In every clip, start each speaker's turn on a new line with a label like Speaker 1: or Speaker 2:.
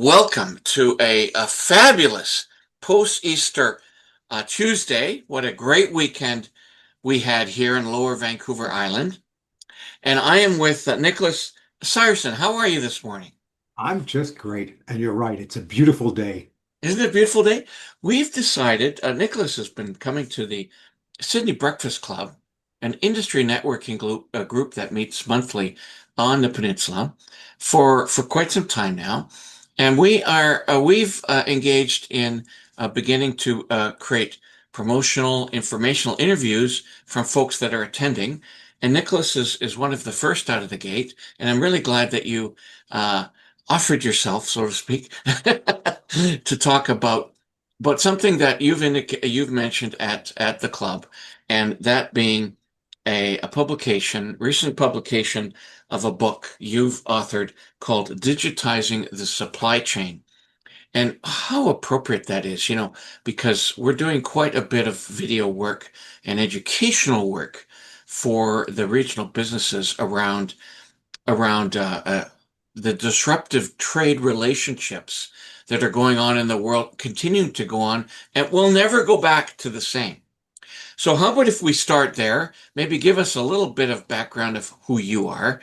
Speaker 1: Welcome to a fabulous post-Easter Tuesday. What a great weekend we had here in Lower Vancouver Island. And I am with Nicholas Seiersen. How are you this morning?
Speaker 2: I'm just great. And you're right. It's a beautiful day.
Speaker 1: Isn't it a beautiful day? We've decided, Nicholas has been coming to the Sidney Breakfast Club, an industry networking group that meets monthly on the peninsula for quite some time now. And we've engaged in beginning to create promotional, informational interviews from folks that are attending. And Nicholas is one of the first out of the gate. And I'm really glad that you uh, offered yourself, so to speak, to talk about something that you've mentioned at the club, and that being a recent publication of a book you've authored called Digitizing the Supply Chain. And how appropriate that is, because we're doing quite a bit of video work and educational work for the regional businesses around the disruptive trade relationships that are going on in the world, continuing to go on, and will never go back to the same. So, how about if we start there? Maybe give us a little bit of background of who you are,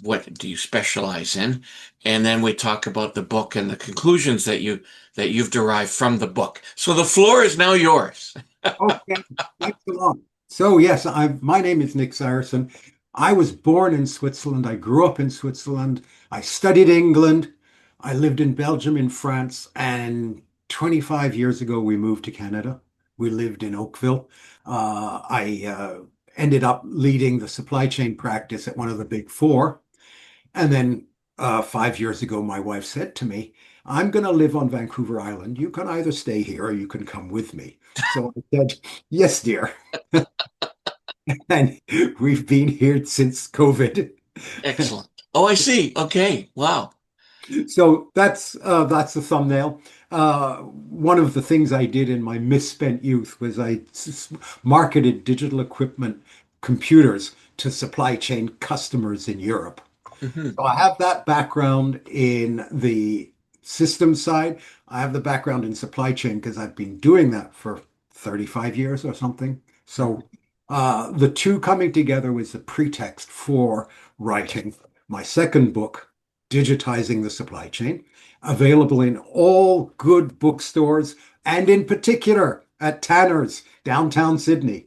Speaker 1: what do you specialize in, and then we talk about the book and the conclusions that you've derived from the book. So, the floor is now yours.
Speaker 2: Okay. Thanks a lot. So yes, my name is Nick Seiersen. I was born in Switzerland. I grew up in Switzerland. I studied England. I lived in Belgium, in France, and 25 years ago we moved to Canada. We lived in Oakville. I ended up leading the supply chain practice at one of the big four. And then 5 years ago, my wife said to me, I'm going to live on Vancouver Island. You can either stay here or you can come with me. So I said, yes, dear. And we've been here since COVID.
Speaker 1: Excellent. Oh, I see. Okay. Wow.
Speaker 2: So that's the thumbnail. One of the things I did in my misspent youth was marketed digital equipment computers to supply chain customers in Europe.
Speaker 1: Mhm.
Speaker 2: So I have that background in the system side. I have the background in supply chain because I've been doing that for 35 years or something. So the two coming together was the pretext for writing my second book, Digitizing the Supply Chain, available in all good bookstores and in particular at Tanner's, downtown Sydney.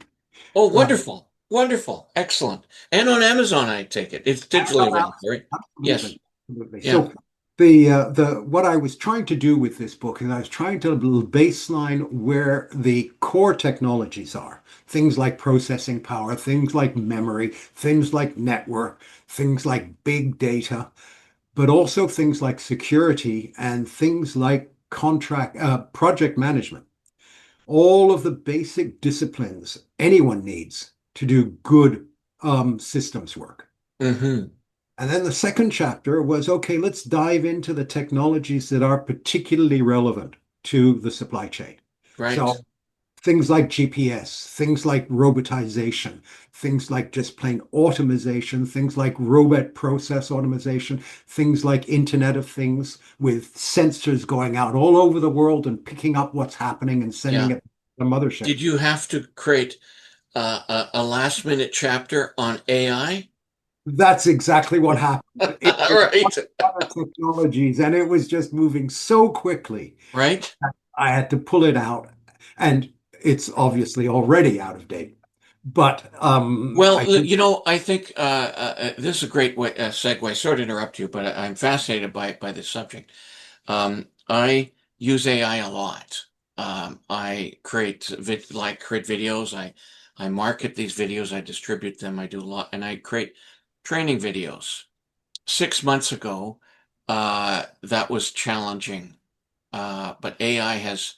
Speaker 1: Oh,
Speaker 2: Uh,
Speaker 1: wonderful. Wonderful. Excellent. And on Amazon, I take it. It's digitally available, right? Yes.
Speaker 2: Absolutely, absolutely.
Speaker 1: Yeah.
Speaker 2: So the what I was trying to do with this book is I was trying to baseline where the core technologies are. Things like processing power, things like memory, things like network, things like big data, but also things like security and things like project management. All of the basic disciplines anyone needs to do good systems work.
Speaker 1: Hmm.
Speaker 2: And then the second chapter was, okay, let's dive into the technologies that are particularly relevant to the supply chain.
Speaker 1: Right.
Speaker 2: So things like GPS, things like robotization, things like just plain automation, things like robot process automation, things like Internet of Things with sensors going out all over the world and picking up what's happening and sending
Speaker 1: Yeah.
Speaker 2: it to the mothership.
Speaker 1: Did you have to create a last minute chapter on AI?
Speaker 2: That's exactly what happened. It was one
Speaker 1: Right.
Speaker 2: of the other technologies, and it was just moving so quickly.
Speaker 1: Right.
Speaker 2: I had to pull it out, and it's obviously already out of date. But
Speaker 1: Well,
Speaker 2: I think
Speaker 1: I think this is a great segue. Sorry to interrupt you, but I'm fascinated by this subject. I use AI a lot. I create videos. I market these videos. I distribute them. I do a lot, and I create training videos. 6 months ago, that was challenging, but AI has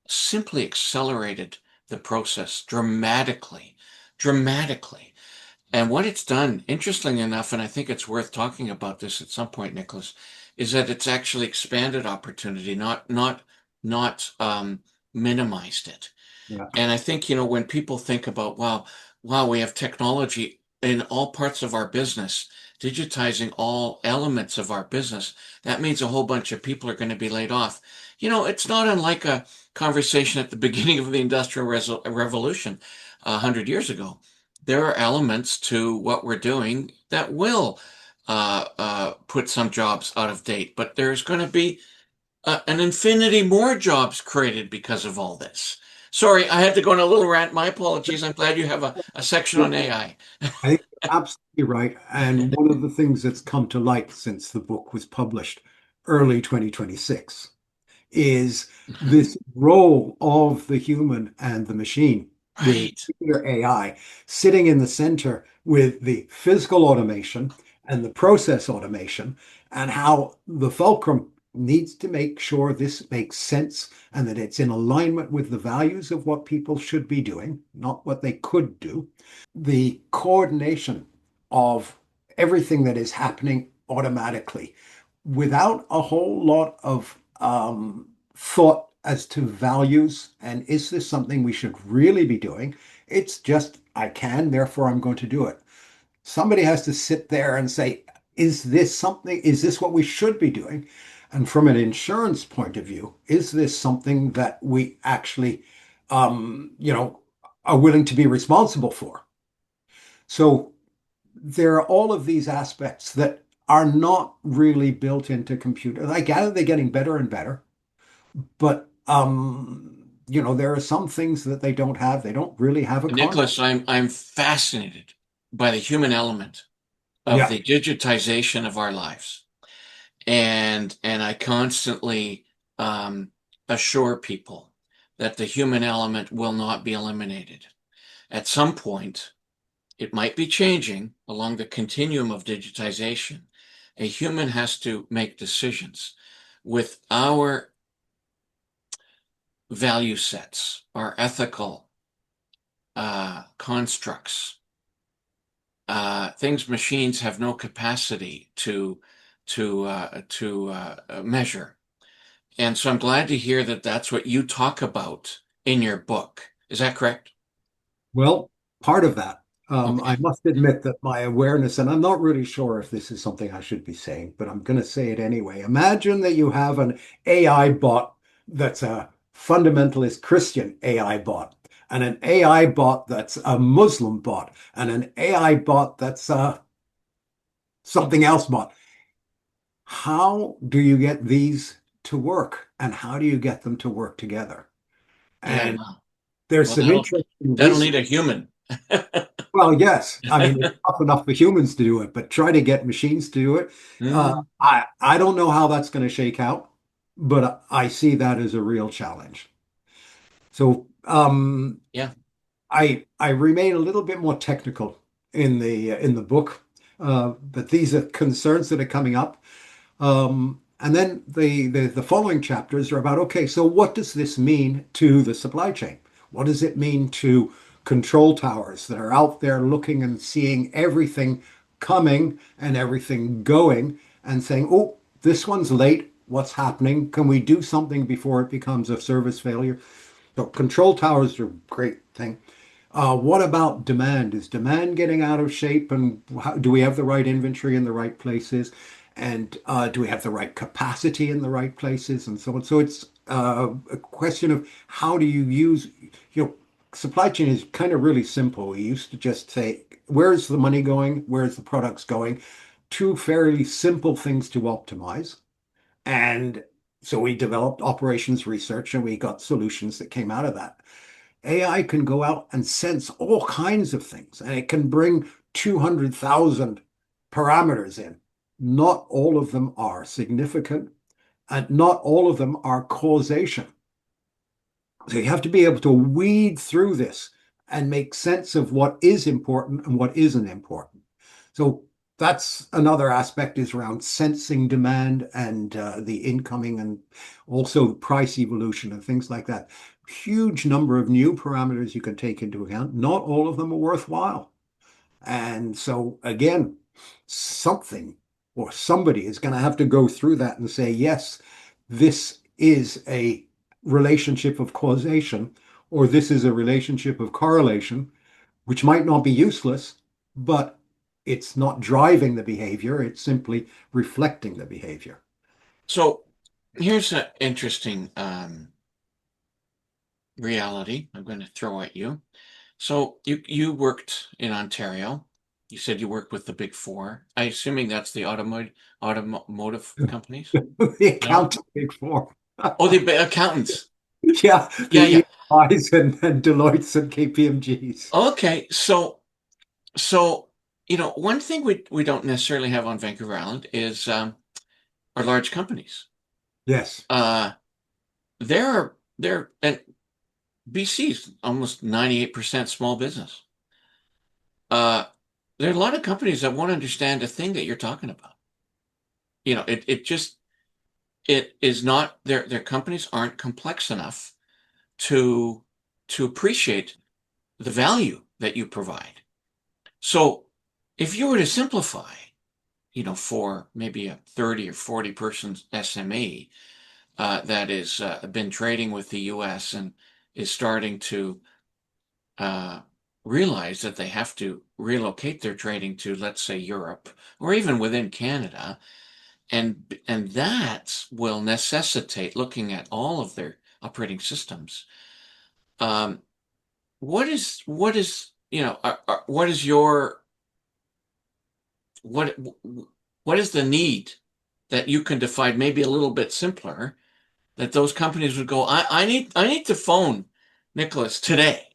Speaker 1: simply accelerated the process dramatically, dramatically. And what it's done, interestingly enough, and I think it's worth talking about this at some point, Nicholas, is that it's actually expanded opportunity, not minimized it.
Speaker 2: yeah,
Speaker 1: And I think, when people think about, wow, we have technology. in all parts of our business, digitizing all elements of our business, that means a whole bunch of people are going to be laid off. It's not unlike a conversation at the beginning of the Industrial Revolution 100 years ago. There are elements to what we're doing that will put some jobs out of date, but there's going to be an infinity more jobs created because of all this. Sorry, I had to go on a little rant. My apologies. I'm glad you have a section on AI.
Speaker 2: I think you're absolutely right. And one of the things that's come to light since the book was published early 2026 is this role of the human and the machine, with
Speaker 1: Right.
Speaker 2: particular AI sitting in the center with the physical automation and the process automation, and how the fulcrum needs to make sure this makes sense and that it's in alignment with the values of what people should be doing, not what they could do. The coordination of everything that is happening automatically without a whole lot of thought as to values and is this something we should really be doing? It's just, I can, therefore I'm going to do it. Somebody has to sit there and say, is this what we should be doing? And from an insurance point of view, is this something that we actually, you know, are willing to be responsible for? So there are all of these aspects that are not really built into computers. I gather they're getting better and better, but there are some things that they don't have. They don't really have a concept.
Speaker 1: Nicholas, I'm fascinated by the human element of
Speaker 2: Yeah.
Speaker 1: the digitization of our lives. And I constantly assure people that the human element will not be eliminated. At some point, it might be changing along the continuum of digitization. A human has to make decisions with our value sets, our ethical constructs, things machines have no capacity to measure. And so I'm glad to hear that that's what you talk about in your book. Is that correct?
Speaker 2: Well, part of that. I
Speaker 1: Okay.
Speaker 2: must admit that my awareness, and I'm not really sure if this is something I should be saying, but I'm going to say it anyway. Imagine that you have an AI bot that's a fundamentalist Christian AI bot, and an AI bot that's a Muslim bot, and an AI bot that's something else bot. How do you get these to work, and how do you get them to work together?
Speaker 1: Yeah,
Speaker 2: And
Speaker 1: wow.
Speaker 2: there's
Speaker 1: Well,
Speaker 2: some interesting
Speaker 1: that'll
Speaker 2: research.
Speaker 1: need a human.
Speaker 2: Well, yes. I mean, it's tough enough for humans to do it, but try to get machines to do it.
Speaker 1: Mm,
Speaker 2: I don't know how that's going to shake out, but I see that as a real challenge. So
Speaker 1: yeah,
Speaker 2: I remain a little bit more technical in the book, but these are concerns that are coming up. And then the following chapters are about, okay, so what does this mean to the supply chain? What does it mean to control towers that are out there looking and seeing everything coming and everything going and saying, oh, this one's late. What's happening? Can we do something before it becomes a service failure? So control towers are a great thing. What about demand? Is demand getting out of shape? And do we have the right inventory in the right places? And do we have the right capacity in the right places? And so on. So it's a question of how do you use, supply chain is kind of really simple. We used to just say, where's the money going? Where's the products going? Two fairly simple things to optimize. And so we developed operations research and we got solutions that came out of that. AI can go out and sense all kinds of things, and it can bring 200,000 parameters in. Not all of them are significant, and not all of them are causation. So you have to be able to weed through this and make sense of what is important and what isn't important. So that's another aspect is around sensing demand and the incoming and also price evolution and things like that. Huge number of new parameters you can take into account. Not all of them are worthwhile. And so again, something or somebody is going to have to go through that and say, yes, this is a relationship of causation, or this is a relationship of correlation, which might not be useless, but it's not driving the behavior, it's simply reflecting the behavior.
Speaker 1: So here's an interesting reality I'm going to throw at you. So you worked in Ontario. You said you worked with the big four. I assuming that's the automotive companies?
Speaker 2: The
Speaker 1: No?
Speaker 2: accounting big four.
Speaker 1: Oh, the accountants.
Speaker 2: Yeah,
Speaker 1: Yeah,
Speaker 2: the
Speaker 1: yeah.
Speaker 2: EYs and Deloitte's and KPMG's.
Speaker 1: Okay, so one thing we don't necessarily have on Vancouver Island is our large companies.
Speaker 2: Yes.
Speaker 1: Uh, and BC's almost 98% small business. Uh, there are a lot of companies that won't understand a thing that you're talking about. It is not their companies aren't complex enough to to appreciate the value that you provide. So if you were to simplify, for maybe a 30 or 40 person SME that is been trading with the US and is starting to uh, realize that they have to relocate their trading to, let's say, Europe or even within Canada, and that will necessitate looking at all of their operating systems. Um, what is what is your what what is the need that you can define maybe a little bit simpler that those companies would go, I need to phone Nicholas today.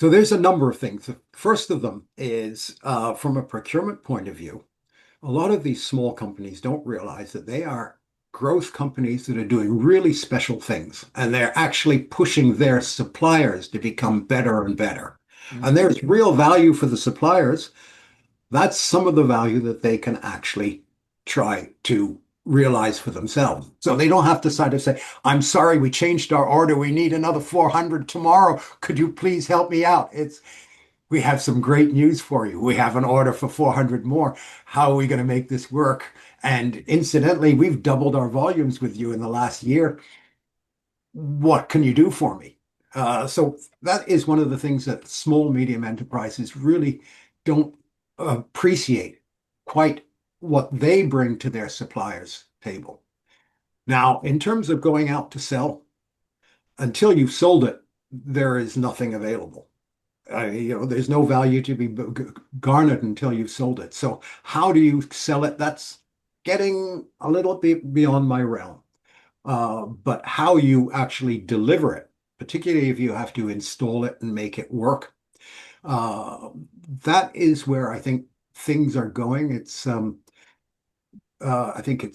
Speaker 2: So there's a number of things. The first of them is from a procurement point of view, a lot of these small companies don't realize that they are growth companies that are doing really special things, and they're actually pushing their suppliers to become better and better. And
Speaker 1: Mhm.
Speaker 2: there's real value for the suppliers. That's some of the value that they can actually try to realize for themselves. So they don't have to sort of say, I'm sorry, we changed our order. We need another 400 tomorrow. Could you please help me out? We have some great news for you. We have an order for 400 more. How are we going to make this work? And incidentally, we've doubled our volumes with you in the last year. What can you do for me? So that is one of the things that small, medium enterprises really don't appreciate quite what they bring to their suppliers' table. Now, in terms of going out to sell, until you've sold it, there is nothing available. There's no value to be garnered until you've sold it. So how do you sell it? That's getting a little bit beyond my realm. But how you actually deliver it, particularly if you have to install it and make it work, uh, that is where I think things are going. I think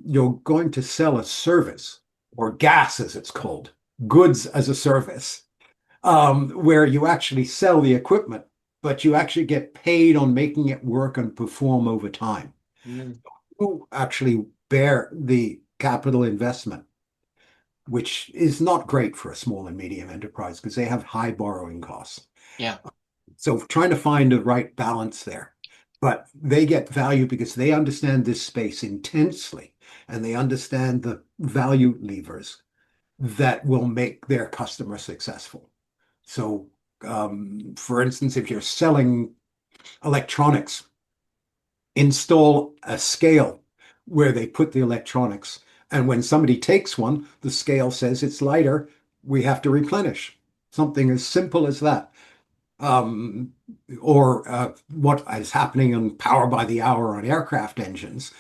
Speaker 2: you're going to sell a service or gas, as it's called, goods as a service, where you actually sell the equipment, but you actually get paid on making it work and perform over time.
Speaker 1: Mm.
Speaker 2: Who actually bear the capital investment, which is not great for a small and medium enterprise because they have high borrowing costs.
Speaker 1: Yeah.
Speaker 2: So trying to find the right balance there. But they get value because they understand this space intensely and they understand the value levers that will make their customer successful. So, for instance, if you're selling electronics, install a scale where they put the electronics. And when somebody takes one, the scale says it's lighter. We have to replenish. Something as simple as that. Um, or what is happening on power by the hour on aircraft engines.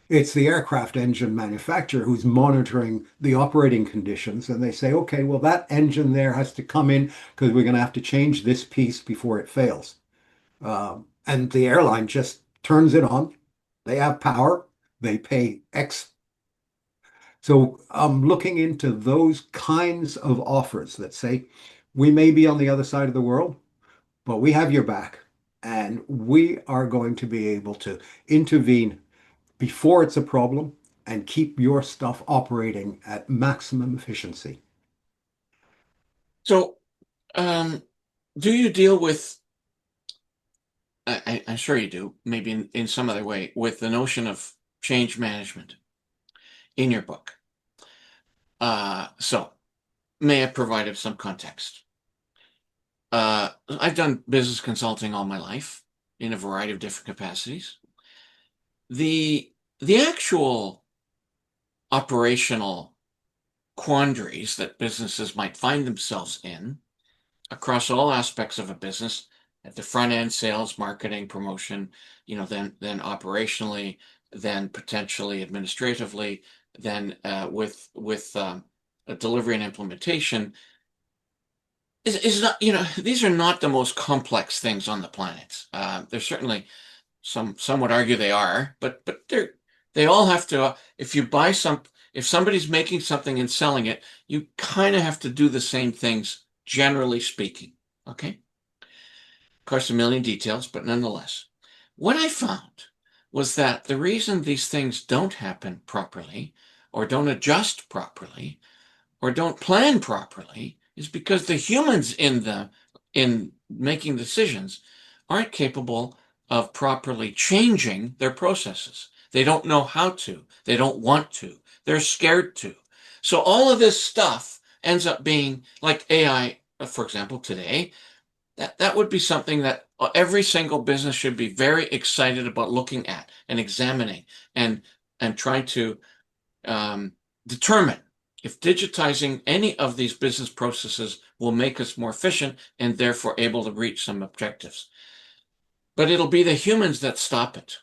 Speaker 2: It's the aircraft engine manufacturer who's monitoring the operating conditions. And they say, okay, well, that engine there has to come in because we're going to have to change this piece before it fails. And the airline just turns it on. They have power. They pay X. So I'm looking into those kinds of offers that say, we may be on the other side of the world, but we have your back. And we are going to be able to intervene before it's a problem and keep your stuff operating at maximum efficiency.
Speaker 1: So, um, do you deal with, I'm sure you do, maybe in some other way, with the notion of change management in your book? So may I provide some context? I've done business consulting all my life in a variety of different capacities. The the actual operational quandaries that businesses might find themselves in across all aspects of a business at the front end, sales, marketing, promotion, then operationally, then potentially administratively, then with a delivery and implementation is not, these are not the most complex things on the planet. There's certainly some would argue they are, but they all have to. If somebody's making something and selling it, you kind of have to do the same things, generally speaking. Okay, of course, a million details, but nonetheless, what I found was that the reason these things don't happen properly, or don't adjust properly, or don't plan properly is because the humans in making decisions aren't capable of properly changing their processes. They don't know how to. They don't want to. They're scared to. So all of this stuff ends up being like AI, for example, today. That would be something that every single business should be very excited about looking at and examining and trying to um, determine if digitizing any of these business processes will make us more efficient and therefore able to reach some objectives. But it'll be the humans that stop it,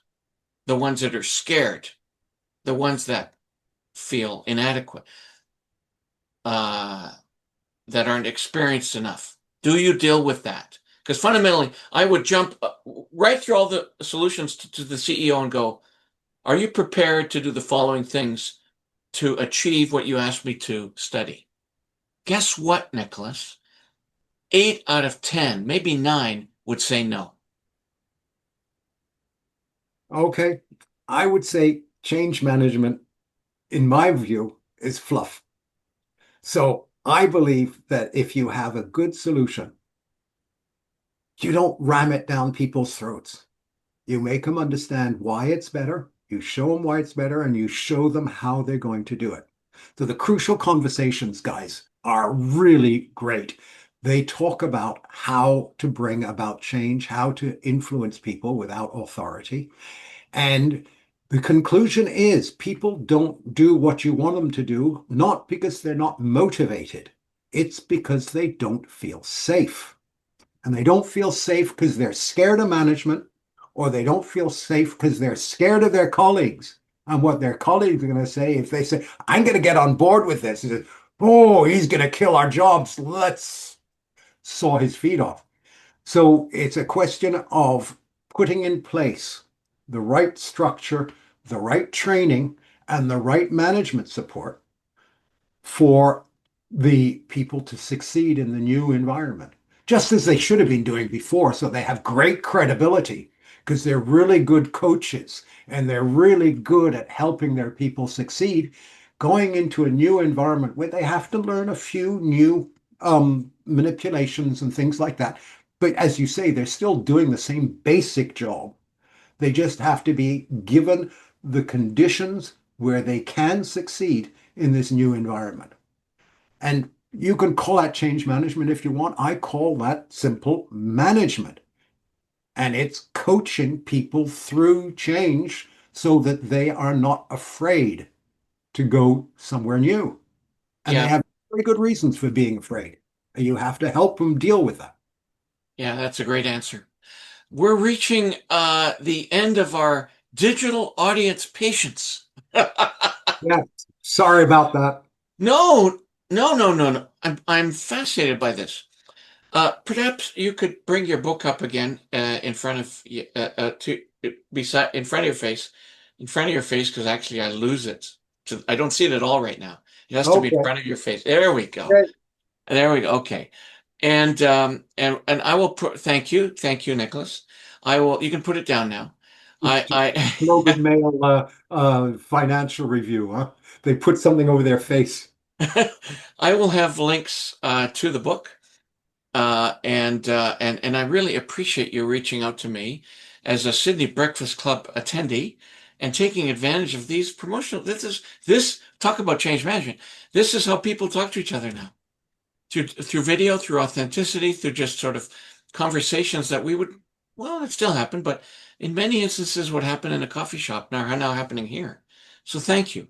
Speaker 1: the ones that are scared, the ones that feel inadequate, uh, that aren't experienced enough. Do you deal with that? Because fundamentally, I would jump right through all the solutions to the CEO and go, are you prepared to do the following things to achieve what you asked me to study? Guess what, Nicholas? 8 out of 10, maybe nine, would say no.
Speaker 2: Okay. I would say change management, in my view, is fluff. So I believe that if you have a good solution, you don't ram it down people's throats. You make them understand why it's better, you show them why it's better, and you show them how they're going to do it. So the crucial conversations, guys, are really great. They talk about how to bring about change, how to influence people without authority. And the conclusion is people don't do what you want them to do, not because they're not motivated. It's because they don't feel safe. And they don't feel safe because they're scared of management, or they don't feel safe because they're scared of their colleagues and what their colleagues are going to say if they say, I'm going to get on board with this. And oh, he's going to kill our jobs. Let's saw his feet off. So it's a question of putting in place the right structure, the right training, and the right management support for the people to succeed in the new environment, just as they should have been doing before. So they have great credibility because they're really good coaches and they're really good at helping their people succeed. Going into a new environment where they have to learn a few new manipulations and things like that. But as you say, they're still doing the same basic job. They just have to be given the conditions where they can succeed in this new environment. And you can call that change management if you want. I call that simple management. And it's coaching people through change so that they are not afraid to go somewhere new. And they
Speaker 1: Yeah,
Speaker 2: have very good reasons for being afraid. And you have to help them deal with that.
Speaker 1: yeah, that's a great answer. We're reaching the end of our digital audience patience.
Speaker 2: Yeah. Sorry about that.
Speaker 1: No, no, no, no, no. I'm fascinated by this. Perhaps you could bring your book up again in front of to beside in front of your face, because actually I lose it. I don't see it at all right now. It has to be in
Speaker 2: Okay.
Speaker 1: front of your face. There we go.
Speaker 2: Okay.
Speaker 1: There we go. Okay. And I will put, thank you, Nicholas. I will. You can put it down now.
Speaker 2: It's just Globe
Speaker 1: I
Speaker 2: and Mail financial review, huh? They put something over their face.
Speaker 1: I will have links to the book. And I really appreciate you reaching out to me as a Sidney Breakfast Club attendee and taking advantage of these promotional. This talk about change management. This is how people talk to each other now, through video, through authenticity, through just sort of conversations that we would, well, it still happen, but in many instances, what happened in a coffee shop now are now happening here. So thank you.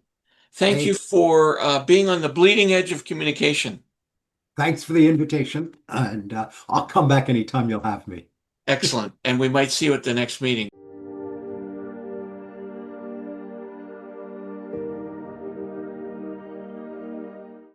Speaker 1: Thank
Speaker 2: Hey,
Speaker 1: you for being on the bleeding edge of communication.
Speaker 2: thanks for the invitation, and I'll come back anytime you'll have me.
Speaker 1: Excellent. And we might see you at the next meeting.